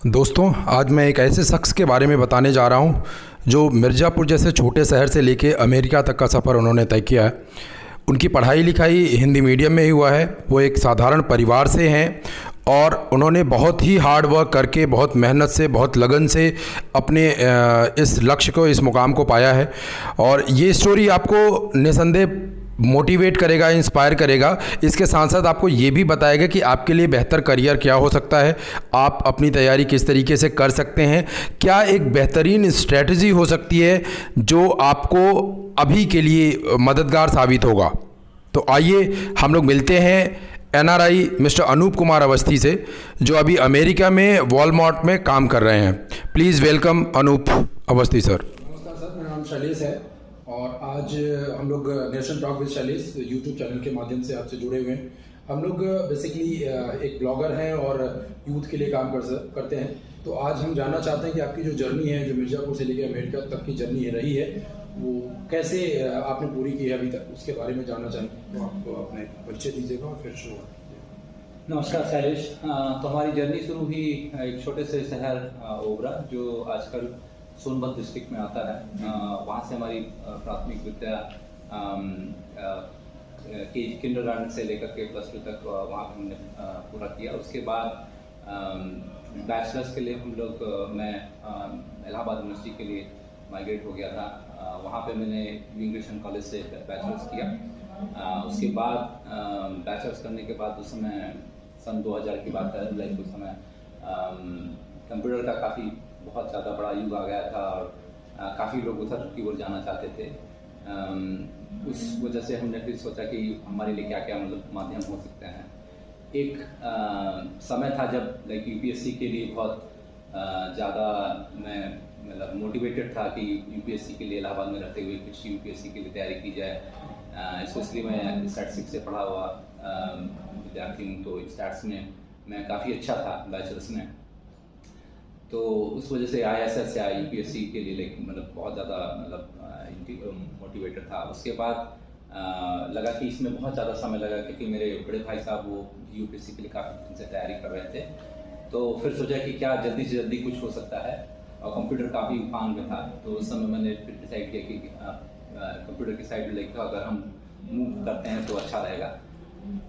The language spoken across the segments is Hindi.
दोस्तों, आज मैं एक ऐसे शख्स के बारे में बताने जा रहा हूं जो मिर्ज़ापुर जैसे छोटे शहर से लेके अमेरिका तक का सफ़र उन्होंने तय किया है। उनकी पढ़ाई लिखाई हिंदी मीडियम में ही हुआ है। वो एक साधारण परिवार से हैं और उन्होंने बहुत ही हार्ड वर्क करके, बहुत मेहनत से, बहुत लगन से अपने इस लक्ष्य को, इस मुकाम को पाया है। और ये स्टोरी आपको निसंदेह मोटिवेट करेगा, इंस्पायर करेगा। इसके साथ साथ आपको ये भी बताएगा कि आपके लिए बेहतर करियर क्या हो सकता है, आप अपनी तैयारी किस तरीके से कर सकते हैं, क्या एक बेहतरीन स्ट्रेटजी हो सकती है जो आपको अभी के लिए मददगार साबित होगा। तो आइए हम लोग मिलते हैं एनआरआई मिस्टर अनूप कुमार अवस्थी से, जो अभी अमेरिका में वॉलमार्ट में काम कर रहे हैं। Please welcome Anoop Awasthi sir. नमस्कार सर, मेरा नाम शैलेश है और आज हम लोग nation talk with Shailesh YouTube channel के माध्यम से आपसे जुड़े हुए हैं। हम लोग बेसिकली एक ब्लॉगर हैं और यूथ के लिए काम करते हैं। तो आज हम जानना चाहते हैं कि आपकी जो जर्नी है, जो मिर्ज़ापुर से लेकर अमेरिका तक की जर्नी रही है, वो कैसे आपने पूरी की है अभी तक, उसके बारे में जानना चाहेंगे। तो आप अपने परिचय दीजिएगा और फिर शुरू। नमस्कार शैलेश। तो हमारी जर्नी शुरू हुई एक छोटे से शहर ओबरा, जो आजकल सोनभद्र डिस्ट्रिक्ट में आता है। वहाँ से हमारी प्राथमिक विद्या किंडरगार्टन से लेकर के +2 तक वहाँ पे हमने पूरा किया। उसके बाद बैचलर्स के लिए हम लोग मैं इलाहाबाद यूनिवर्सिटी के लिए माइग्रेट हो गया था। वहाँ पे मैंने इमिग्रेशन कॉलेज से बैचलर्स किया। उसके बाद बैचलर्स करने के बाद उस समय सन 2000 की बात है, लाइक उस समय कंप्यूटर का काफ़ी बहुत ज़्यादा बड़ा युग आ गया था और काफ़ी लोग उधर की ओर जाना चाहते थे। उस वजह से हमने फिर सोचा कि हमारे लिए क्या क्या मतलब माध्यम हो सकते हैं। एक समय था जब लाइक यूपीएससी के लिए बहुत ज़्यादा मैं मतलब मोटिवेटेड था कि यूपीएससी के लिए इलाहाबाद में रहते हुए कुछ यूपीएससी के लिए तैयारी की जाए। स्पेशली मैं स्टैटिस्टिक्स से पढ़ा हुआ विद्यार्थी हूँ, तो स्टैट्स में मैं काफ़ी अच्छा था बैचलर्स में। तो उस वजह से ISS या यूपीएससी के लिए मतलब बहुत ज़्यादा मतलब मोटिवेटेड था। उसके बाद लगा कि इसमें बहुत ज़्यादा समय लगा, क्योंकि मेरे बड़े भाई साहब वो यूपीएससी के लिए काफ़ी दिन से तैयारी कर रहे थे। तो फिर सोचा कि क्या जल्दी से जल्दी कुछ हो सकता है, और कंप्यूटर काफ़ी उफान में था। तो उस समय मैंने फिर डिसाइड किया कि कंप्यूटर की साइड लेकर अगर हम मूव करते हैं तो अच्छा रहेगा।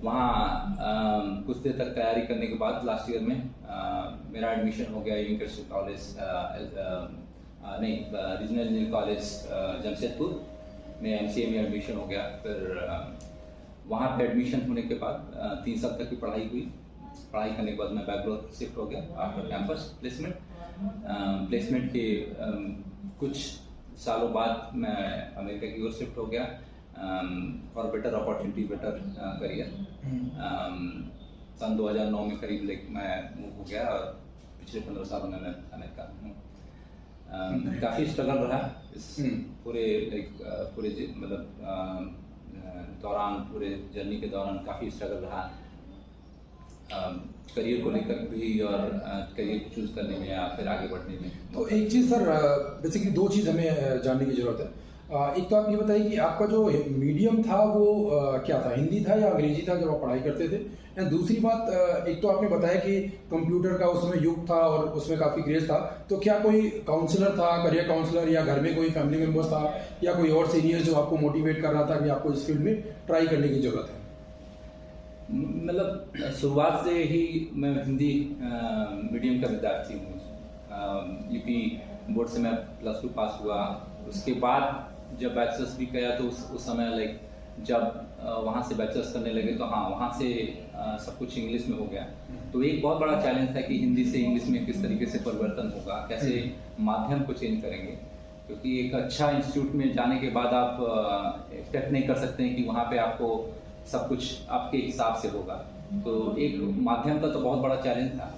वहाँ कुछ देर तक तैयारी करने के बाद लास्ट ईयर में मेरा एडमिशन हो गया university college regional engineering college Jamshedpur में MCA में एडमिशन हो गया। फिर वहाँ पे एडमिशन होने के बाद 3 साल तक की पढ़ाई हुई। पढ़ाई करने के बाद मैं बैंगलोर शिफ्ट हो गया आफ्टर कैंपस प्लेसमेंट के कुछ सालों बाद मैं अमेरिका की ओर शिफ्ट हो गया for better opportunity, better career. सन 2009 में करीब मैं मूव हो गया और पिछले 15 सालों में मैं अमेरिका हूँ। काफ़ी स्ट्रगल रहा इस पूरे मतलब दौरान, पूरे जर्नी के दौरान काफ़ी स्ट्रगल रहा करियर को लेकर भी और करियर को चूज करने में या फिर आगे बढ़ने में। तो एक चीज़ सर, बेसिकली 2 चीज़ हमें जानने की ज़रूरत है। एक तो आप ये बताइए कि आपका जो मीडियम था वो क्या था, हिंदी था या अंग्रेजी था जब आप पढ़ाई करते थे। एंड दूसरी बात, एक तो आपने बताया कि कंप्यूटर का उसमें युग था और उसमें काफ़ी क्रेज था, तो क्या कोई काउंसलर था, करियर काउंसलर, या घर में कोई फैमिली मेम्बर्स था या कोई और सीनियर जो आपको मोटिवेट कर रहा था कि आपको इस फील्ड में ट्राई करने की ज़रूरत है? मतलब शुरुआत से ही मैं हिंदी मीडियम का विद्यार्थी हूँ। यूपी बोर्ड से मैं +2 पास हुआ। उसके बाद जब बैचलर्स भी किया तो उस समय लाइक जब वहाँ से बैचलर्स करने लगे तो हाँ, वहाँ से सब कुछ इंग्लिश में हो गया। तो एक बहुत बड़ा चैलेंज था कि हिंदी से इंग्लिश में किस तरीके से परिवर्तन होगा, कैसे माध्यम को चेंज करेंगे, क्योंकि एक अच्छा इंस्टीट्यूट में जाने के बाद आप एक्सपेक्ट नहीं कर सकते हैं कि वहाँ पे आपको सब कुछ आपके हिसाब से होगा। तो एक माध्यम का तो बहुत बड़ा चैलेंज था।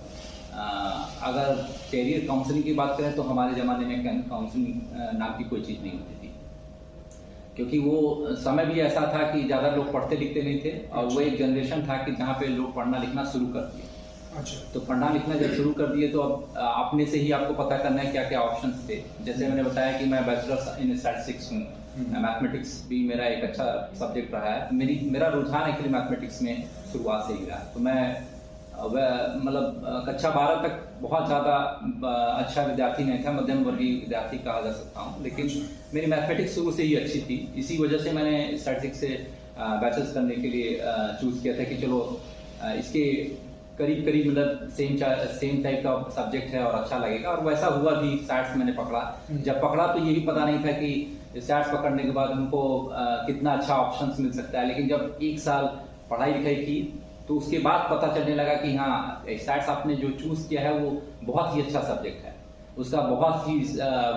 अगर कैरियर काउंसलिंग की बात करें तो हमारे ज़माने में काउंसलिंग नाम की कोई चीज़ नहीं होती थी, क्योंकि वो समय भी ऐसा था कि ज़्यादा लोग पढ़ते लिखते नहीं थे। और वो एक जनरेशन था कि जहाँ पे लोग पढ़ना लिखना शुरू कर दिए। अच्छा। तो पढ़ना लिखना जब शुरू कर दिए तो अब अपने से ही आपको पता करना है क्या क्या ऑप्शंस थे। जैसे मैंने बताया कि मैं बैचलर्स इन स्टैटिस्टिक्स हूँ, मैथमेटिक्स भी मेरा एक अच्छा सब्जेक्ट रहा है। मेरा रुझान एक्चुअली मैथमेटिक्स में शुरुआत से ही रहा। तो मैं मतलब कक्षा 12 तक बहुत ज़्यादा अच्छा विद्यार्थी नहीं था, मध्यम वर्गीय विद्यार्थी कहा जा सकता हूँ, लेकिन मेरी मैथमेटिक्स शुरू से ही अच्छी थी। इसी वजह से मैंने स्टैटिस्टिक्स से बैचलर्स करने के लिए चूज़ किया था कि चलो इसके करीब करीब मतलब सेम टाइप का सब्जेक्ट है और अच्छा लगेगा, और वैसा हुआ भी। स्टैट्स मैंने पकड़ा, जब पकड़ा तो ये भी पता नहीं था कि स्टैट्स पकड़ने के बाद हमको कितना अच्छा ऑप्शंस मिल सकता है, लेकिन जब एक साल पढ़ाई लिखाई की तो उसके बाद पता चलने लगा कि हाँ, स्टैट्स आपने जो चूज़ किया है वो बहुत ही अच्छा सब्जेक्ट है, उसका बहुत ही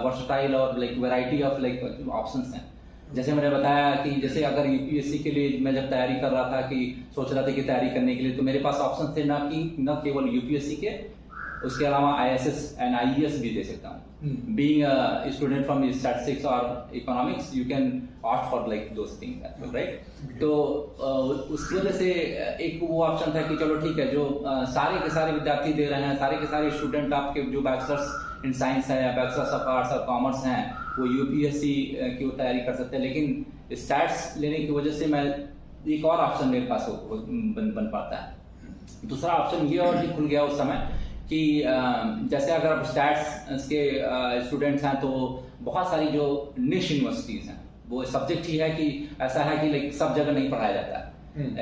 वर्सटाइल और like variety of like options हैं। जैसे मैंने बताया कि जैसे अगर यूपीएससी के लिए मैं जब तैयारी कर रहा था कि सोच रहा था कि तैयारी करने के लिए, तो मेरे पास ऑप्शन थे न केवल यूपीएससी के, उसके अलावा आईएसएस एंड आईईएस भी दे सकता हूँ। Being a student from statistics और economics, you can opt for like those things, right. तो उस वजह से एक वो ऑप्शन था कि चलो ठीक है, जो सारे के सारे विद्यार्थी दे रहे हैं, सारे के सारे स्टूडेंट आपके जो बैचलर्स इन साइंस है या बैचलर्स ऑफ आर्ट्स और कॉमर्स हैं, वो यूपीएससी की तैयारी कर सकते हैं, लेकिन स्टैट्स लेने की वजह से मैं एक और ऑप्शन मेरे पास बन पाता है। दूसरा ऑप्शन ये और भी खुल गया उस समय कि जैसे अगर आप स्टैट्स के स्टूडेंट्स हैं तो बहुत सारी जो निश यूनिवर्सिटीज हैं, वो सब्जेक्ट ही है कि ऐसा है कि लाइक सब जगह नहीं पढ़ाया जाता है।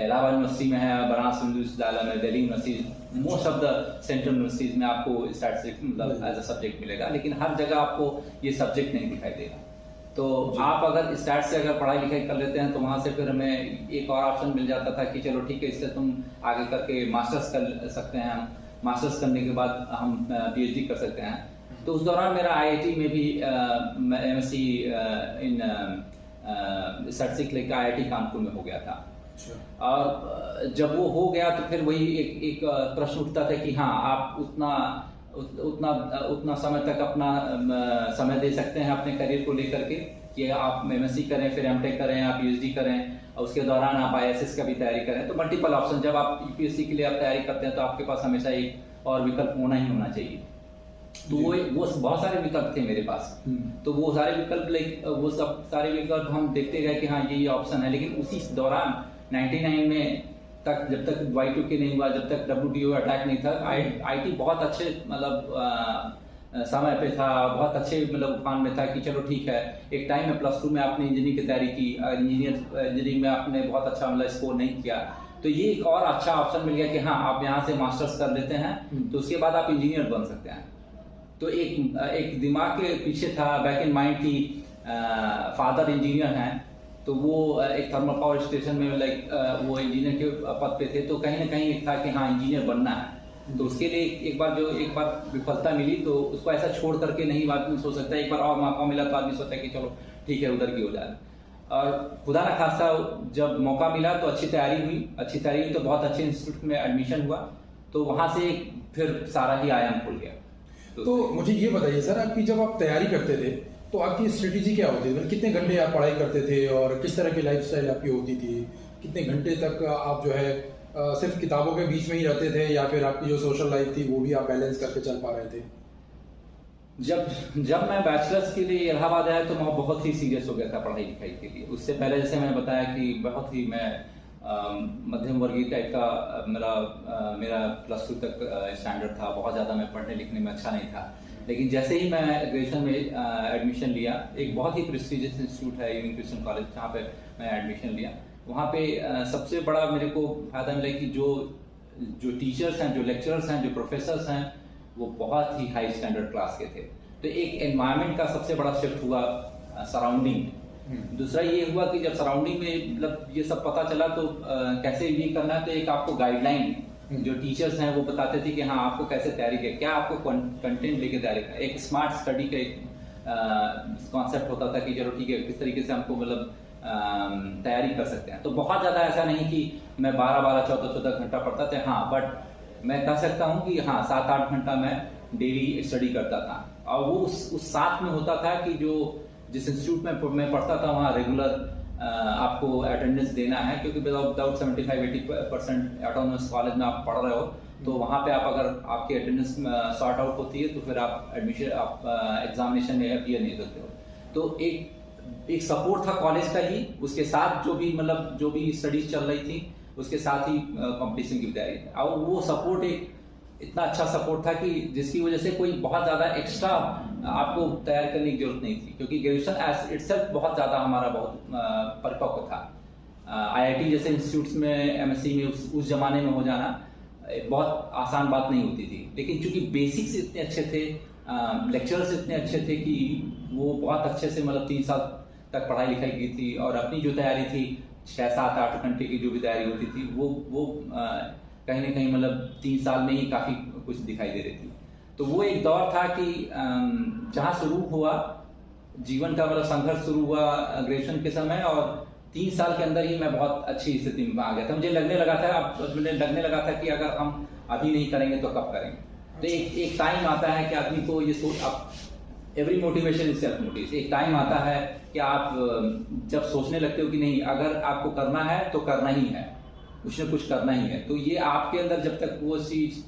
इलाहाबाद यूनिवर्सिटी में है, बनारस हिंदू विश्वविद्यालय में, Delhi university, most of the central universities में आपको स्टैटिस्टिक्स मतलब एज अ सब्जेक्ट मिलेगा, लेकिन हर जगह आपको ये सब्जेक्ट नहीं दिखाई देगा। तो आप अगर स्टैट्स से अगर पढ़ाई लिखाई कर लेते हैं तो वहाँ से फिर हमें एक और ऑप्शन मिल जाता था कि चलो ठीक है, इससे तुम आगे करके मास्टर्स कर सकते हैं। मास्टर्स करने के बाद हम पीएचडी कर सकते हैं। तो उस दौरान मेरा आईआईटी में भी एमएससी इन स्टैटिस्टिक्स लेकर आईआईटी कानपुर में हो गया था। और जब वो हो गया तो फिर वही एक प्रश्न उठता था कि हाँ, आप उतना समय तक अपना समय दे सकते हैं अपने करियर को लेकर के कि आप एमएससी करें, फिर एमटेक करें, आप पीएचडी करें, और उसके दौरान आप आईएएस का भी तैयारी करें। तो मल्टीपल ऑप्शन, जब आप यूपीएससी के लिए आप तैयारी करते हैं तो आपके पास हमेशा एक और विकल्प होना ही होना चाहिए। तो वो बहुत सारे विकल्प थे मेरे पास। तो वो सारे विकल्प वो सब सारे विकल्प हम देखते गए कि हाँ, ये ऑप्शन है। लेकिन उसी दौरान 99 में तक, जब तक Y2K नहीं हुआ, जब तक WTO अटैक नहीं था, आईटी बहुत अच्छे मतलब समय पे था, बहुत अच्छे मतलब उफान में था कि चलो ठीक है। एक टाइम में +2 में आपने इंजीनियरिंग की तैयारी की, इंजीनियरिंग में आपने बहुत अच्छा मतलब स्कोर नहीं किया, तो ये एक और अच्छा ऑप्शन मिल गया कि हाँ, आप यहाँ से मास्टर्स कर लेते हैं तो उसके बाद आप इंजीनियर बन सकते हैं। तो एक दिमाग के पीछे था, बैक इन माइंड की फादर इंजीनियर हैं, तो वो एक थर्मल पावर स्टेशन में लाइक वो इंजीनियर के पद पे थे, तो कहीं ना कहीं एक था कि हाँ, इंजीनियर बनना है। तो उसके लिए एक बार विफलता मिली तो उसको ऐसा छोड़ करके नहीं आदमी सोच सकता। एक बार और मौका मिला तो आदमी सोचा कि चलो ठीक है, उधर की हो जाए। और खुदा न खास्ता जब मौका मिला तो अच्छी तैयारी हुई तो बहुत अच्छे इंस्टीट्यूट में एडमिशन हुआ, तो वहाँ से फिर सारा ही आयाम खुल गया। तो मुझे ये बताइए सर, आपकी जब आप तैयारी करते थे तो आपकी स्ट्रेटेजी क्या होती थी? कितने घंटे आप पढ़ाई करते थे और किस तरह की लाइफस्टाइल आपकी होती थी? कितने घंटे तक आप जो है सिर्फ किताबों के बीच में ही रहते थे, या फिर आपकी जो सोशल लाइफ थी वो भी आप बैलेंस करके चल पा रहे थे? जब मैं बैचलर्स के लिए इलाहाबाद आया तो मैं बहुत ही सीरियस हो गया था पढ़ाई लिखाई के लिए। उससे पहले जैसे मैंने बताया कि बहुत ही मैं मध्यम वर्गीय टाइप का मेरा +2 तक स्टैंडर्ड था, बहुत ज़्यादा मैं पढ़ने लिखने में अच्छा नहीं था। लेकिन जैसे ही मैं ग्रेजुएशन में एडमिशन लिया, एक बहुत ही प्रेस्टिजियस इंस्टीट्यूट है यूनियन क्रिश्चियन कॉलेज, जहाँ पे मैं एडमिशन लिया, वहाँ पे सबसे बड़ा मेरे को फायदा मिला कि जो टीचर्स हैं, जो लेक्चरर्स हैं, जो प्रोफेसर्स हैं, वो बहुत ही हाई स्टैंडर्ड क्लास के थे। तो एक एनवायरनमेंट का सबसे बड़ा शिफ्ट हुआ सराउंडिंग। दूसरा ये हुआ कि जब सराउंडिंग में मतलब ये सब पता चला तो कैसे ये करना है, तो एक आपको गाइडलाइन जो टीचर्स हैं वो बताते थे कि हाँ, आपको कैसे तैयारी करनी, क्या आपको कंटेंट लेके तैयारी करना। एक स्मार्ट स्टडी का एक कॉन्सेप्ट होता था कि चलो ठीक है, किस तरीके से हमको मतलब तैयारी कर सकते हैं। तो बहुत ज़्यादा ऐसा नहीं कि मैं 12-12, 14-14 घंटा पढ़ता था, हाँ, बट मैं कह सकता हूँ कि हाँ, 7-8 घंटा मैं डेली स्टडी करता था। और वो उस साथ में होता था कि जिस इंस्टीट्यूट में मैं पढ़ता था वहाँ रेगुलर आपको अटेंडेंस देना है, क्योंकि विदाउट 75-80% ऑटोनोमस कॉलेज में आप पढ़ रहे हो, तो वहाँ पे आप अगर आपकी अटेंडेंस सॉर्ट आउट होती है तो फिर आप एग्जामिनेशन में अपीयर नहीं करते हो। तो एक सपोर्ट था कॉलेज का ही, उसके साथ जो भी स्टडीज चल रही थी उसके साथ ही कंपटीशन की भी तैयारी थी। और वो सपोर्ट एक इतना अच्छा सपोर्ट था कि जिसकी वजह से कोई बहुत ज़्यादा एक्स्ट्रा आपको तैयार करने की जरूरत नहीं थी, क्योंकि ग्रेजुएशन एज इटसेल्फ बहुत ज़्यादा हमारा बहुत परिपक्व था। IIT जैसे इंस्टीट्यूट्स में MSc में उस जमाने में हो जाना बहुत आसान बात नहीं होती थी, लेकिन चूंकि बेसिक्स इतने अच्छे थे, लेक्चरर्स इतने अच्छे थे कि वो बहुत अच्छे से मतलब 3 साल तक पढ़ाई लिखाई की थी, और अपनी जो तैयारी थी 6, 7, 8 घंटे की जो भी तैयारी होती थी वो कहीं ना कहीं मतलब 3 साल में ही काफ़ी कुछ दिखाई दे रही थी। तो वो एक दौर था कि जहाँ शुरू हुआ जीवन का मतलब संघर्ष शुरू हुआ ग्रेजुएशन के समय, और 3 साल के अंदर ही मैं बहुत अच्छी स्थिति में आ गया था। मुझे लगने लगा था कि अगर हम अभी नहीं करेंगे तो कब करेंगे। तो एक टाइम आता है कि आदमी को ये सोच, आप every motivation is self motivation, एक टाइम आता है कि आप जब सोचने लगते हो कि नहीं, अगर आपको करना है तो करना ही है, कुछ न कुछ करना ही है। तो ये आपके अंदर जब तक वो चीज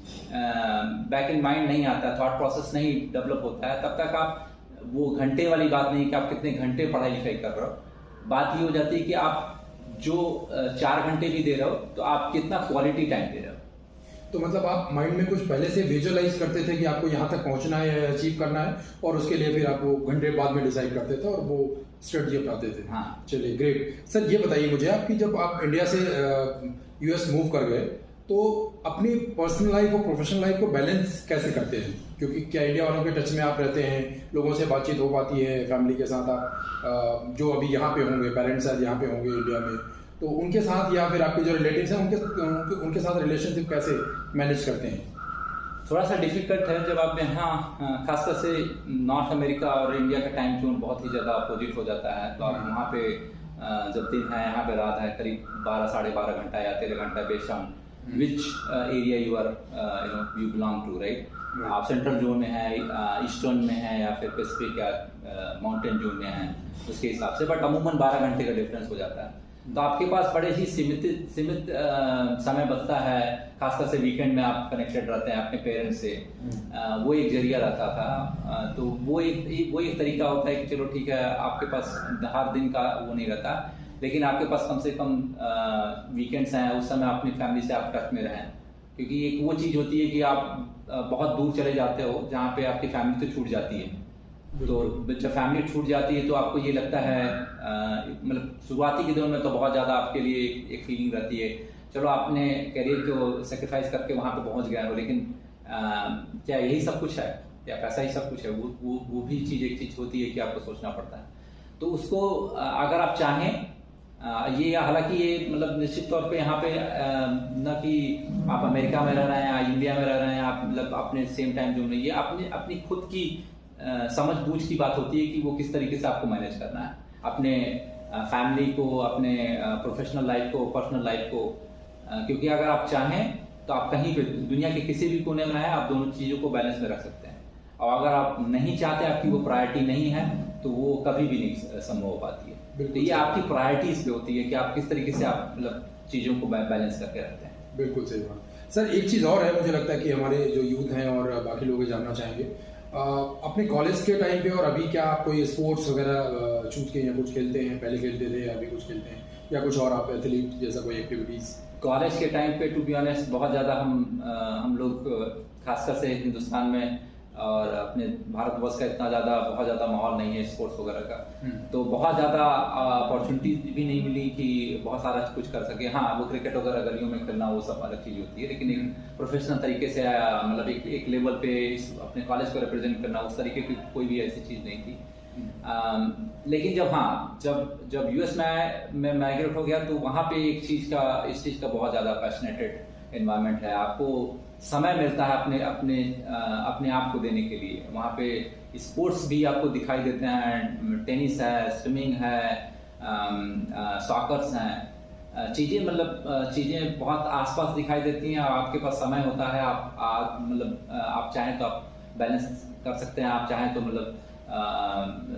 बैक इन माइंड नहीं आता, थॉट प्रोसेस नहीं डेवलप होता है, तब तक आप वो घंटे वाली बात नहीं कि आप कितने घंटे पढ़ाई लिखाई कर रहे हो। बात ये हो जाती है कि आप जो 4 घंटे भी दे रहे हो तो आप कितना क्वालिटी टाइम दे रहे हो। तो मतलब आप माइंड में कुछ पहले से विजुअलाइज करते थे कि आपको यहाँ तक पहुँचना है, अचीव करना है, और उसके लिए फिर आप वो घंटे बाद में डिसाइड करते थे और वो स्ट्रेटजी अपनाते थे। हाँ। चलिए ग्रेट। सर ये बताइए मुझे आप कि जब आप इंडिया से US मूव कर गए तो अपनी पर्सनल लाइफ और प्रोफेशनल लाइफ को बैलेंस कैसे करते हैं? क्योंकि क्या इंडिया वालों के टच में आप रहते हैं, लोगों से बातचीत हो पाती है, फैमिली के साथ आप जो अभी यहाँ पे होंगे, पेरेंट्स शायद यहाँ पे होंगे इंडिया में, तो उनके साथ या फिर आपके जो रिलेटिव्स हैं उनके साथ रिलेशनशिप कैसे मैनेज करते हैं? थोड़ा सा डिफिकल्ट है जब आप यहाँ खासकर से नॉर्थ अमेरिका और इंडिया का टाइम जोन बहुत ही ज़्यादा अपोजिट हो जाता है। तो आप वहाँ पे जब दिन है, यहाँ पे रात है, करीब 12 साढ़े 12 घंटा या 13 घंटा based on which area you are you belong to, right. आप सेंट्रल जोन में है, ईस्टर्न में है, या फिर पैसिफिक या माउंटेन जोन में है, उसके हिसाब से। बट अमूमन 12 घंटे का डिफरेंस हो जाता है। तो आपके पास बड़े ही सीमित समय बचता है, खासकर से वीकेंड में आप कनेक्टेड रहते हैं अपने पेरेंट्स से। वो एक जरिया रहता था। तो वो एक तरीका होता है कि चलो ठीक है, आपके पास हर दिन का वो नहीं रहता, लेकिन आपके पास कम से कम वीकेंड्स हैं, उस समय अपनी फैमिली से आप टच में रहें। क्योंकि एक वो चीज़ होती है कि आप बहुत दूर चले जाते हो जहाँ पे आपकी फैमिली तो छूट जाती है। तो जब फैमिली छूट जाती है तो आपको ये लगता है, मतलब शुरुआती के दिनों में तो बहुत ज़्यादा आपके लिए एक फीलिंग रहती है, चलो आपने करियर को सेक्रीफाइस करके वहाँ पे पहुँच गए हो, लेकिन क्या यही सब कुछ है, क्या पैसा ही सब कुछ है? वो भी एक चीज़ होती है कि आपको सोचना पड़ता है। तो उसको अगर आप चाहें, ये हालांकि ये मतलब निश्चित तौर पे यहाँ पे न कि आप अमेरिका में रह रहे हैं या इंडिया में रह रहे हैं, आप मतलब अपने सेम टाइम जोन में, ये अपनी खुद की समझ बूझ की बात होती है कि वो किस तरीके से आपको मैनेज करना है, अपने फैमिली को, अपने प्रोफेशनल लाइफ को, पर्सनल लाइफ को। क्योंकि अगर आप चाहें तो आप कहीं पे दुनिया के किसी भी कोने में हैं, आप दोनों चीज़ों को बैलेंस में रख सकते हैं। और अगर आप नहीं चाहते, आपकी वो प्रायोरिटी नहीं है, तो वो कभी भी नहीं संभव हो पाती है। तो ये आपकी प्रायोरिटीज पे होती है कि आप किस तरीके से आप मतलब चीज़ों को बैलेंस करके रखते हैं। बिल्कुल सही बात। सर एक चीज़ और है, मुझे लगता है कि हमारे जो यूथ हैं और बाकी लोग जानना चाहेंगे, अपने कॉलेज के टाइम पे और अभी क्या आप कोई स्पोर्ट्स वगैरह चूज के या कुछ खेलते हैं? पहले खेलते थे या अभी कुछ खेलते हैं, या कुछ और आप एथलीट जैसा कोई एक्टिविटीज़? कॉलेज के टाइम पे टू बी ऑनेस्ट बहुत ज़्यादा हम लोग खासकर से हिंदुस्तान में और अपने भारतवर्ष का बहुत ज़्यादा माहौल नहीं है स्पोर्ट्स वगैरह का। तो बहुत ज़्यादा अपॉर्चुनिटीज भी नहीं मिली कि बहुत सारा कुछ कर सके। हाँ, वो क्रिकेट वगैरह गलियों में खेलना वो सब अलग चीज़ होती है, लेकिन एक प्रोफेशनल तरीके से मतलब एक लेवल पे अपने कॉलेज को रिप्रेजेंट करना, उस तरीके की कोई भी ऐसी चीज़ नहीं थी। लेकिन जब यूएस में माइग्रेट हो गया तो वहाँ पे इस चीज़ का बहुत ज़्यादा पैशनेटेड एनवायरनमेंट है। आपको समय मिलता है अपने आप को देने के लिए। वहाँ पे स्पोर्ट्स भी आपको दिखाई देते हैं, टेनिस है, स्विमिंग है, सॉकर्स हैं, चीज़ें बहुत आसपास दिखाई देती हैं। आपके पास समय होता है, आप चाहें तो आप बैलेंस कर सकते हैं, आप चाहें तो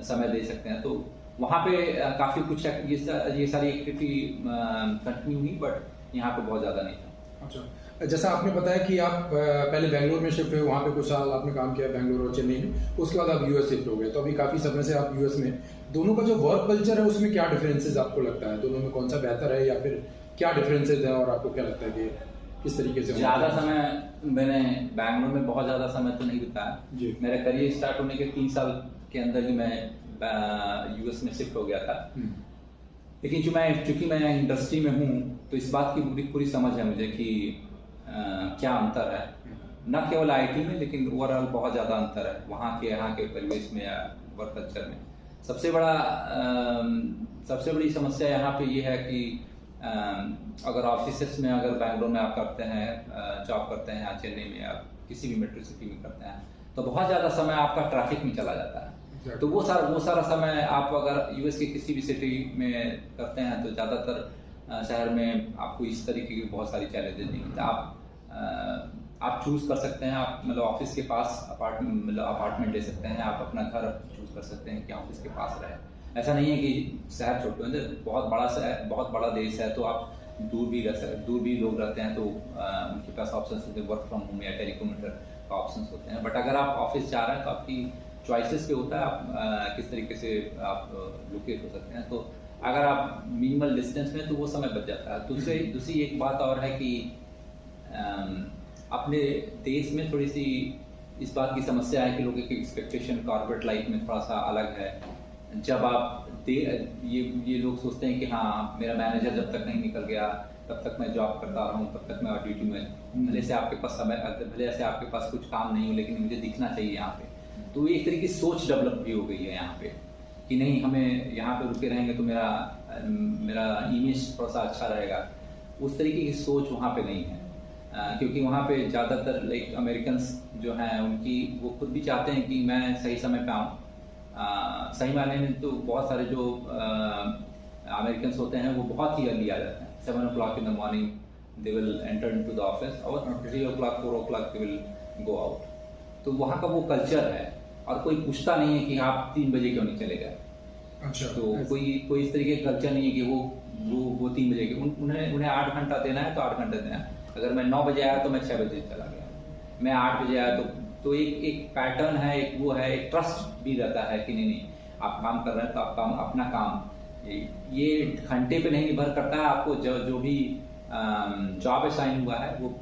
समय दे सकते हैं। तो वहाँ पे काफ़ी कुछ ये सारी एक्टिविटी कंटिन्यू हुई, बट यहाँ पे बहुत ज़्यादा नहीं था। अच्छा, जैसा आपने बताया कि आप पहले बेंगलोर में शिफ्ट हुए, वहाँ पे कुछ साल आपने काम किया बेंगलोर और चेन्नई में, उसके बाद आप यूएस शिफ्ट हो गए, तो अभी काफ़ी समय से आप यूएस में। दोनों का जो वर्क कल्चर है उसमें क्या डिफरेंसेस आपको लगता है? दोनों में कौन सा बेहतर है, या फिर क्या डिफरेंसेस हैं और आपको क्या लगता है कि किस तरीके से ज़्यादा समय मैंने बैंगलोर में बहुत ज़्यादा समय तो नहीं बिताया। मेरा करियर स्टार्ट होने के 3 साल के अंदर ही मैं यूएस में शिफ्ट हो गया था। लेकिन चूंकि मैं इंडस्ट्री में हूँ तो इस बात की पूरी समझ है मुझे कि क्या अंतर है, न केवल आईटी में लेकिन ओवरऑल बहुत ज़्यादा अंतर है वहाँ के परिवेश में या वर्क कल्चर में। सबसे बड़ी समस्या यहाँ पे ये है कि अगर ऑफिसेस में अगर बैंगलोर में आप करते हैं, जॉब करते हैं या चेन्नई में या किसी भी मेट्रो सिटी में करते हैं तो बहुत ज़्यादा समय आपका ट्रैफिक में चला जाता है। तो वो सारा समय आप अगर यूएस के किसी भी सिटी में करते हैं तो ज़्यादातर शहर में आपको इस तरीके की बहुत सारी चैलेंजेस नहीं होती। आप चूज़ कर सकते हैं, आप मतलब ऑफिस के पास अपार्टमेंट ले सकते हैं, आप अपना घर चूज़ कर सकते हैं कि ऑफिस के पास रहे। ऐसा नहीं है कि शहर छोटे हैं, बहुत बड़ा शहर, बहुत बड़ा देश है तो आप दूर भी लोग रहते हैं तो उनके पास ऑप्शन होते हैं, वर्क फ्रॉम होम या टेलीकम्यूटर का ऑप्शन होते हैं। बट अगर आप ऑफिस जा रहे हैं तो आपकी चॉइसेस पे होता है आप किस तरीके से आप लोकेट हो सकते हैं। तो अगर आप मिनिमल डिस्टेंस में तो वो समय बच जाता है। दूसरी एक बात और है कि अपने देश में थोड़ी सी इस बात की समस्या है कि लोगों की एक्सपेक्टेशन कॉर्पोरेट लाइफ में थोड़ा सा अलग है। जब आप ये लोग सोचते हैं कि हाँ मेरा मैनेजर जब तक नहीं निकल गया तब तक मैं जॉब करता रहा हूँ, तब तक मैं ड्यूटी में, भले से आपके पास कुछ काम नहीं हो लेकिन मुझे दिखना चाहिए यहाँ पे। तो एक तरीके की सोच डेवलप भी हो गई है यहाँ पे कि नहीं हमें यहाँ पे रुके रहेंगे तो मेरा इमेज थोड़ा सा अच्छा रहेगा। उस तरीके की सोच वहाँ पे नहीं है क्योंकि वहाँ पे ज़्यादातर लाइक अमेरिकन्स जो हैं उनकी वो खुद भी चाहते हैं कि मैं सही समय पे आऊँ। सही मायने में तो बहुत सारे जो अमेरिकन्स होते हैं वो बहुत ही अर्ली आ जाते हैं। 7 o'clock in the morning they will enter into the office और 3 o'clock 4 o'clock they will go out। तो वहाँ का वो कल्चर है और कोई पूछता नहीं है कि आप 3 बजे क्यों नहीं चले गए। अच्छा, तो कोई इस तरीके का कल्चर नहीं है कि वो 3 बजे के उन्हें 8 घंटा देना है तो 8 घंटे देना है। अगर मैं 9 बजे आया तो मैं 6 बजे चला गया, मैं 8 बजे आया तो एक पैटर्न है, एक वो है, एक ट्रस्ट भी रहता है कि नहीं आप काम कर रहे हैं तो आप अपना काम ये घंटे पे नहीं निर्भर करता है। आपको जो भी जॉब असाइन हुआ है वो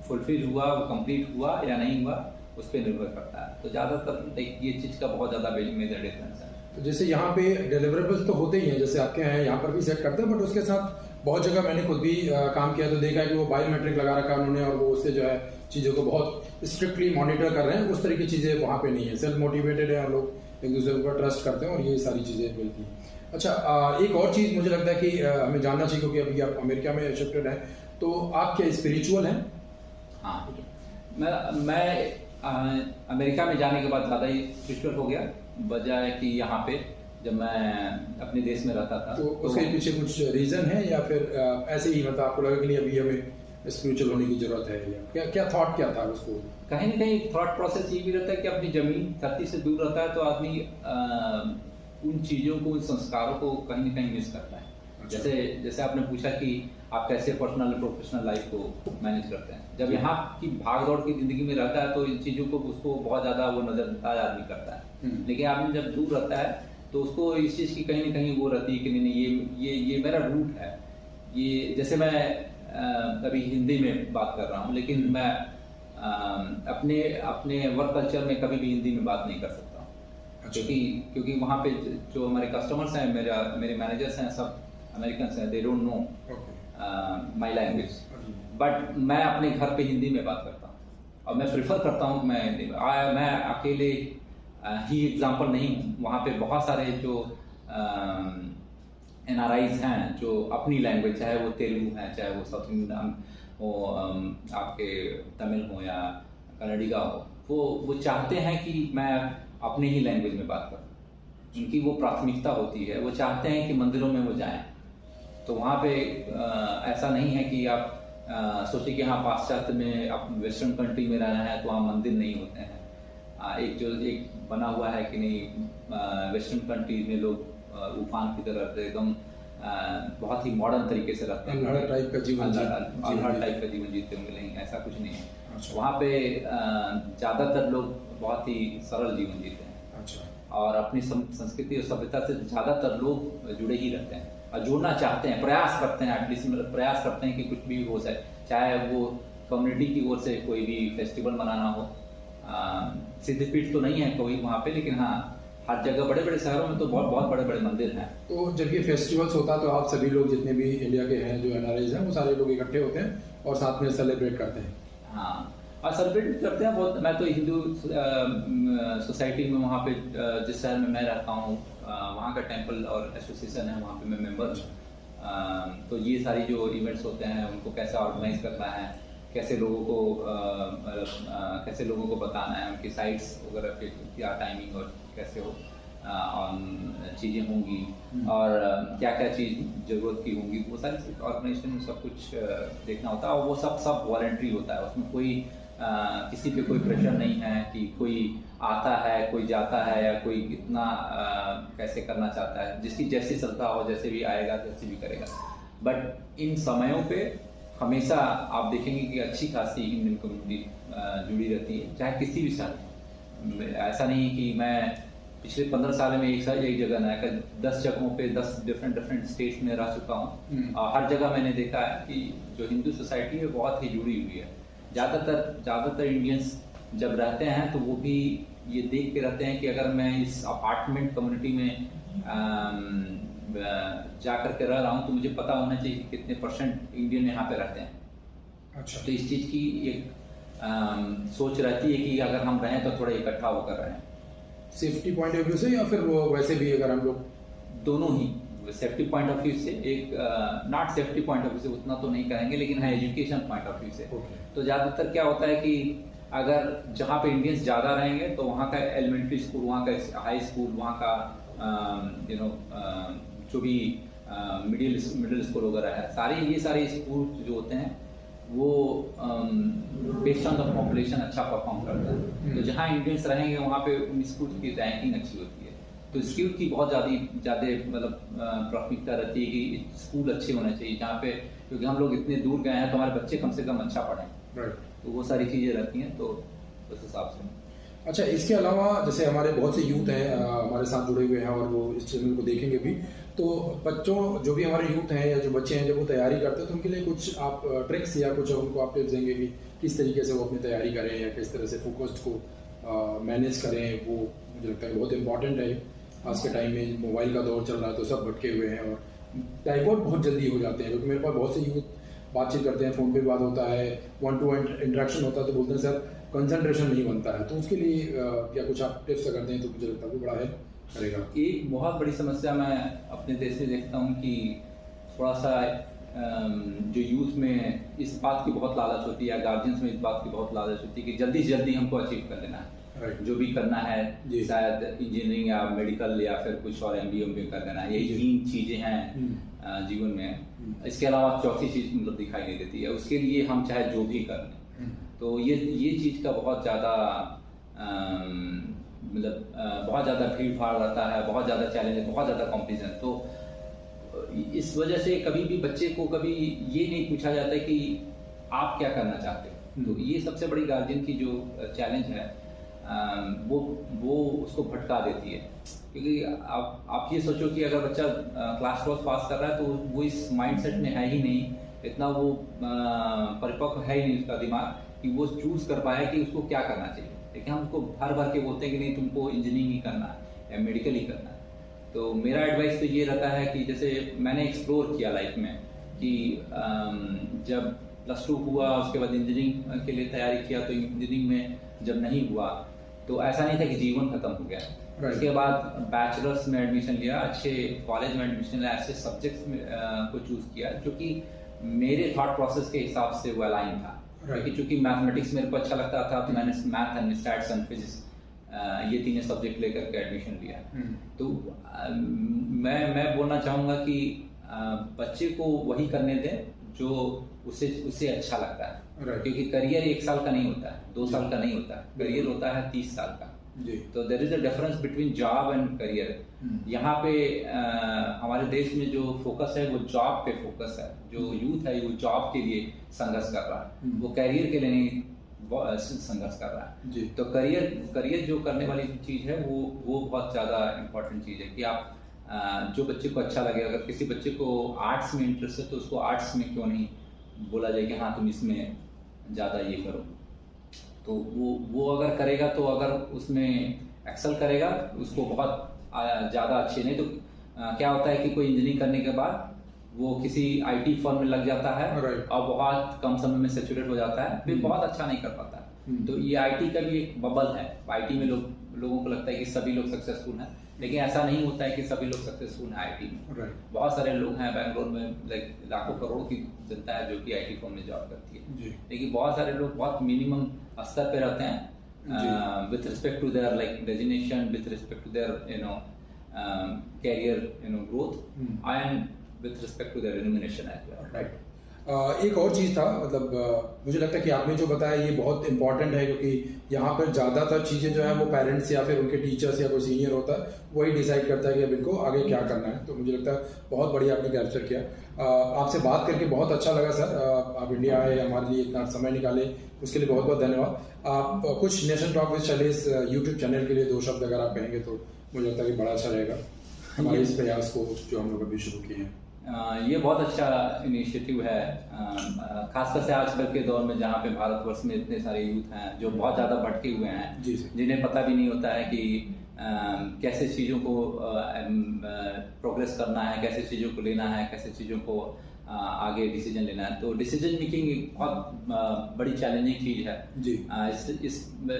फुलफिल हुआ, वो कंप्लीट हुआ या नहीं हुआ उस पर निर्भर करता है। तो ज़्यादातर ये चीज़ का बहुत ज़्यादा मेजर डिफरेंस है। तो जैसे यहाँ पे डिलीवरेबल्स तो होते ही हैं जैसे आपके हैं यहाँ पर भी सेट करते हैं, बट उसके साथ बहुत जगह मैंने खुद भी काम किया तो देखा है कि वो बायोमेट्रिक लगा रखा है उन्होंने और वो उससे जो है चीज़ों को बहुत स्ट्रिक्टली मॉनिटर कर रहे हैं। उस तरह की चीज़ें वहाँ पे नहीं है, सेल्फ मोटिवेटेड है और लोग एक दूसरे पर ट्रस्ट करते हैं और ये सारी चीज़ें मिलती हैं। अच्छा, एक और चीज़ मुझे लगता है कि हमें जानना चाहिए क्योंकि अभी आप अमेरिका में शिफ्टेड हैं तो आप क्या स्पिरिचुअल हैं? हाँ, मैं अमेरिका में जाने के बाद ज़्यादा ही स्पिरिचुअल हो गया बजाय कि यहाँ पे जब मैं अपने देश में रहता था। तो उसके पीछे कुछ रीज़न है या फिर ऐसे ही मतलब आपको लगा कि नहीं अभी हमें स्पिरिचुअल होने की ज़रूरत है या क्या थॉट क्या था उसको? कहीं ना कहीं थॉट प्रोसेस ये भी रहता है कि अपनी ज़मीन धरती से दूर रहता है तो आदमी उन चीज़ों को, उन संस्कारों को कहीं ना कहीं मिस करता है। अच्छा। जैसे आपने पूछा कि आप कैसे पर्सनल और प्रोफेशनल लाइफ को मैनेज करते हैं। जब यहाँ की भाग दौड़ की ज़िंदगी में रहता है तो इन चीज़ों को उसको बहुत ज़्यादा वो नज़रअंदाज आदमी करता है। लेकिन आदमी जब दूर रहता है तो उसको इस चीज़ की कहीं ना कहीं वो रहती है कि नहीं ये मेरा रूट है। ये जैसे मैं अभी हिंदी में बात कर रहा हूँ लेकिन मैं अपने वर्क कल्चर में कभी भी हिंदी में बात नहीं कर सकता। अच्छा। क्योंकि वहाँ पे जो हमारे कस्टमर्स हैं, मेरे मैनेजर्स हैं, सब अमेरिकन हैं, they don't know my language. But मैं अपने घर पे हिंदी में बात करता हूँ और मैं प्रिफर करता हूँ कि मैं अकेले ही एग्जाम्पल नहीं हूँ। वहाँ पे बहुत सारे जो NRIs हैं जो अपनी लैंग्वेज, चाहे वो तेलुगु हैं, चाहे वो साउथ इंडियन हो, आपके तमिल हो या कन्नडिगा हो, वो चाहते हैं कि मैं अपने ही लैंग्वेज में बात करूं। उनकी वो प्राथमिकता होती है, वो चाहते हैं कि मंदिरों में वो जाएं। तो वहाँ पे ऐसा नहीं है कि आप सोचिए कि हाँ पाश्चात्य में, आप वेस्टर्न कंट्री में रहना है तो वहाँ मंदिर नहीं होते हैं। एक बना हुआ है कि नहीं वेस्टर्न कंट्री में लोग उफान की तरह एकदम बहुत ही मॉडर्न तरीके से रहते हैं, अल्लाह टाइप का जीवन जीते होंगे। नहीं, ऐसा कुछ नहीं है। अच्छा। वहाँ पे ज़्यादातर लोग बहुत ही सरल जीवन जीते हैं। अच्छा। और अपनी संस्कृति और सभ्यता से ज़्यादातर लोग जुड़े ही रहते हैं। जोड़ना चाहते हैं, प्रयास करते हैं, एटलीस्ट मतलब प्रयास करते हैं कि कुछ भी हो जाए, चाहे वो कम्युनिटी की ओर से कोई भी फेस्टिवल मनाना हो। सिद्धपीठ तो नहीं है कोई वहाँ पे, लेकिन हाँ हर जगह बड़े बड़े शहरों में तो बहुत बहुत बड़े बड़े मंदिर हैं। तो जब ये फेस्टिवल्स होता है तो आप सभी लोग जितने भी इंडिया के हैं जो NRIs हैं वो सारे लोग इकट्ठे होते हैं और साथ में सेलिब्रेट करते हैं। हाँ, और सेलिब्रेट करते हैं बहुत। मैं तो हिंदू सोसाइटी में वहाँ पे जिस शहर में मैं रहता हूँ वहाँ का टेंपल और एसोसिएशन है, वहाँ पे मैं मेंबर हूँ। तो ये सारी जो इवेंट्स होते हैं उनको कैसे ऑर्गेनाइज करना है, कैसे लोगों को कैसे लोगों को बताना है, उनकी साइट्स वगैरह पे क्या टाइमिंग और कैसे हो चीज़ें होंगी और क्या क्या चीज़ ज़रूरत की होंगी, वो सारी ऑर्गेनाइजेशन सब कुछ देखना होता है। और वो सब वॉलंटरी होता है, उसमें कोई किसी पे कोई प्रेशर नहीं है कि कोई आता है कोई जाता है या कोई कितना कैसे करना चाहता है, जिसकी जैसी श्रद्धा हो जैसे भी आएगा जैसे भी करेगा। बट इन समयों पे हमेशा आप देखेंगे कि अच्छी खासी इंडियन कम्युनिटी जुड़ी रहती है, चाहे किसी भी शहर में। ऐसा नहीं कि मैं पिछले 15 साल में एक जगह ना, 10 जगहों पे 10 डिफरेंट स्टेट्स में रह चुका हूँ और हर जगह मैंने देखा है कि जो हिंदू सोसाइटी है बहुत ही जुड़ी हुई है। ज़्यादातर इंडियंस जब रहते हैं तो वो भी ये देख के रहते हैं कि अगर मैं इस अपार्टमेंट कम्युनिटी में जा कर के रह रहा हूँ तो मुझे पता होना चाहिए कि कितने % इंडियन यहाँ पे रहते हैं। अच्छा। तो इस चीज़ की एक सोच रहती है कि अगर हम रहें तो थोड़ा इकट्ठा होकर रहें। सेफ्टी पॉइंट ऑफ व्यू से या फिर वो वैसे भी अगर हम लोग दोनों ही, सेफ्टी पॉइंट ऑफ व्यू से एक not safety point of view से उतना तो नहीं कहेंगे, लेकिन हाँ एजुकेशन पॉइंट ऑफ व्यू से। तो ज़्यादातर क्या होता है कि अगर जहाँ पे इंडियंस ज़्यादा रहेंगे तो वहाँ का एलिमेंट्री स्कूल, वहाँ का हाई स्कूल, वहाँ का जो भी मिडिल स्कूल वगैरह है, ये सारे स्कूल जो होते हैं वो बेस्ड ऑन द पॉपुलेशन अच्छा परफॉर्म करता है। तो जहाँ इंडियंस रहेंगे वहाँ पे उन स्कूल की रैंकिंग अच्छी होती है। तो स्कूल की बहुत ज़्यादा मतलब प्राथमिकता रहती है कि स्कूल अच्छे होने चाहिए जहाँ पे, क्योंकि हम लोग इतने दूर गए हैं तो हमारे बच्चे कम से कम अच्छा पढ़ें। तो वो सारी चीज़ें रहती हैं, तो उस हिसाब से। अच्छा, इसके अलावा जैसे हमारे बहुत से यूथ हैं हमारे साथ जुड़े हुए हैं और वो इस चैनल को देखेंगे भी, तो बच्चों जो भी हमारे यूथ हैं या जो बच्चे हैं जब वो तैयारी करते हैं तो उनके लिए कुछ आप ट्रिक्स या कुछ उनको आप टिप्स देंगे कि किस तरीके से वो अपनी तैयारी करें या किस तरह से फोकस्ड को मैनेज करें? वो मुझे लगता है बहुत इंपॉर्टेंट है। आज के टाइम में मोबाइल का दौर चल रहा है तो सब भटके हुए हैं और डाइवर्ट बहुत जल्दी हो जाते हैं, क्योंकि मेरे पास बहुत से यूथ बातचीत करते हैं, फ़ोन पे बात होता है, 1-to-1 इंटरेक्शन होता है, तो बोलते हैं सर कंसंट्रेशन नहीं बनता है। तो उसके लिए क्या कुछ आप टिप्स अगर दें तो मुझे लगता है वो बड़ा हेल्प करेगा। एक बहुत बड़ी समस्या मैं अपने देश में देखता हूँ कि थोड़ा सा जो यूथ में इस बात की बहुत लालच होती है, गार्जियंस में इस बात की बहुत लालच होती है कि जल्दी से जल्दी हमको अचीव कर लेना है। जो भी करना है, शायद इंजीनियरिंग या मेडिकल या फिर कुछ और MBA कर लेना है। यही 3 चीज़ें हैं जीवन में। इसके अलावा चौथी चीज़ मतलब दिखाई नहीं देती है। उसके लिए हम चाहे जो भी कर लें, तो ये चीज़ का बहुत ज़्यादा मतलब बहुत ज़्यादा भीड़ भाड़ रहता है, बहुत ज़्यादा चैलेंज है, बहुत ज़्यादा कॉम्पिटिशन। तो इस वजह से कभी भी बच्चे को कभी ये नहीं पूछा जाता कि आप क्या करना चाहते हो। तो ये सबसे बड़ी गार्जियन की जो चैलेंज है वो उसको भटका देती है। क्योंकि आप ये सोचो कि अगर बच्चा क्लास 12 पास कर रहा है तो वो इस माइंडसेट में है ही नहीं, इतना वो परिपक्व है ही नहीं उसका दिमाग कि वो चूज कर पाए कि उसको क्या करना चाहिए। लेकिन हम उसको भर के बोलते हैं कि नहीं तुमको इंजीनियरिंग ही करना है या मेडिकल ही करना है। तो मेरा एडवाइस तो ये रहता है कि जैसे मैंने एक्सप्लोर किया लाइफ में कि जब +2 हुआ उसके बाद इंजीनियरिंग के लिए तैयारी किया, तो इंजीनियरिंग में जब नहीं हुआ तो ऐसा नहीं था कि जीवन खत्म हो गया। उसके बाद बैचलर्स में एडमिशन लिया, अच्छे कॉलेज में एडमिशन लिया, ऐसे सब्जेक्ट्स में को चूज किया जो कि मेरे थॉट प्रोसेस के हिसाब से वो अलाइन था। क्योंकि चूंकि मैथमेटिक्स मेरे को अच्छा लगता था तो मैंने math and stats and physics ये 3 सब्जेक्ट लेकर के एडमिशन लिया। तो मैं बोलना चाहूँगा कि बच्चे को वही करने दें जो उसे अच्छा लगता है। क्योंकि करियर 1 साल का नहीं होता है, 2 साल का नहीं होता है, करियर होता है 30 साल का। तो there is a difference between job and career. यहाँ पे हमारे देश में जो फोकस है वो जॉब पे फोकस है। जो यूथ है वो जॉब के लिए संघर्ष कर रहा है, वो करियर के लिए नहीं संघर्ष कर रहा है। तो करियर जो करने वाली चीज है वो बहुत ज्यादा इम्पोर्टेंट चीज है कि आप जो बच्चे को अच्छा लगे, अगर किसी बच्चे को आर्ट्स में इंटरेस्ट है तो उसको आर्ट्स में क्यों नहीं बोला जाए कि हाँ तुम इसमें ज़्यादा ये करो, तो वो अगर करेगा तो अगर उसमें एक्सेल करेगा उसको बहुत ज़्यादा अच्छी। नहीं तो क्या होता है कि कोई इंजीनियरिंग करने के बाद वो किसी आईटी फर्म में लग जाता है और बहुत कम समय में सेचुरेट हो जाता है, फिर बहुत अच्छा नहीं कर पाता है। तो ये आईटी का भी एक बबल है। आईटी में लोगों को लगता है कि सभी लोग सक्सेसफुल हैं, लेकिन ऐसा नहीं होता है कि सभी लोग सक्सेसफुल हैं आईटी में। बहुत सारे लोग हैं बेंगलोर में, लाखों करोड़ों की जनता है जो कि आईटी फर्म में जॉब करती है, लेकिन बहुत सारे लोग बहुत मिनिमम स्तर पे रहते हैं with respect to their like designation, with respect to their career growth and with respect to their remuneration as well, right? एक और चीज़ था, मतलब मुझे लगता है कि आपने जो बताया ये बहुत इंपॉर्टेंट है, क्योंकि यहाँ पर ज़्यादातर चीज़ें जो है वो पेरेंट्स या फिर उनके टीचर्स या कोई सीनियर होता है वही डिसाइड करता है कि अब इनको आगे क्या करना है। तो मुझे लगता है बहुत बढ़िया आपने कैप्चर किया। आपसे बात करके बहुत अच्छा लगा सर। आप इंडिया आए, हमारे लिए इतना समय निकाले, उसके लिए बहुत बहुत धन्यवाद। आप कुछ nation talk with Shailesh YouTube channel के लिए 2 शब्द अगर आप कहेंगे तो मुझे लगता है कि बड़ा अच्छा रहेगा हमारे इस प्रयास को जो हम लोग अभी शुरू किए हैं। ये बहुत अच्छा इनिशिएटिव है, खासकर से आजकल के दौर में जहाँ पे भारतवर्ष में इतने सारे यूथ हैं जो बहुत ज़्यादा भटके हुए हैं, जिन्हें पता भी नहीं होता है कि कैसे चीज़ों को प्रोग्रेस करना है, कैसे चीज़ों को लेना है, कैसे चीज़ों को आगे डिसीजन लेना है। तो डिसीजन मेकिंग एक बहुत बड़ी चैलेंजिंग चीज़ है।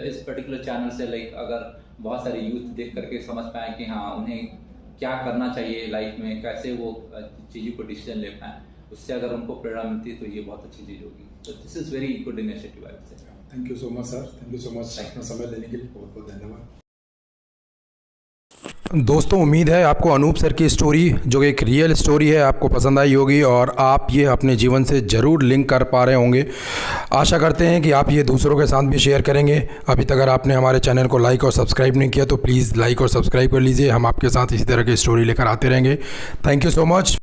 इस पर्टिकुलर चैनल से लाइक अगर बहुत सारे यूथ देख करके समझ पाए कि हाँ उन्हें क्या करना चाहिए लाइफ में, कैसे वो चीज़ों को डिसीजन ले पाए, उससे अगर उनको प्रेरणा मिलती है तो ये बहुत अच्छी चीज़ होगी। तो this is very good initiative I would say. Thank you so much sir, thank you so much अपना समय देने के लिए, बहुत बहुत धन्यवाद। दोस्तों उम्मीद है आपको अनूप सर की स्टोरी जो एक रियल स्टोरी है आपको पसंद आई होगी और आप ये अपने जीवन से ज़रूर लिंक कर पा रहे होंगे। आशा करते हैं कि आप ये दूसरों के साथ भी शेयर करेंगे। अभी तक अगर आपने हमारे चैनल को लाइक और सब्सक्राइब नहीं किया तो प्लीज़ लाइक और सब्सक्राइब कर लीजिए। हम आपके साथ इसी तरह की स्टोरी लेकर आते रहेंगे। Thank you so much.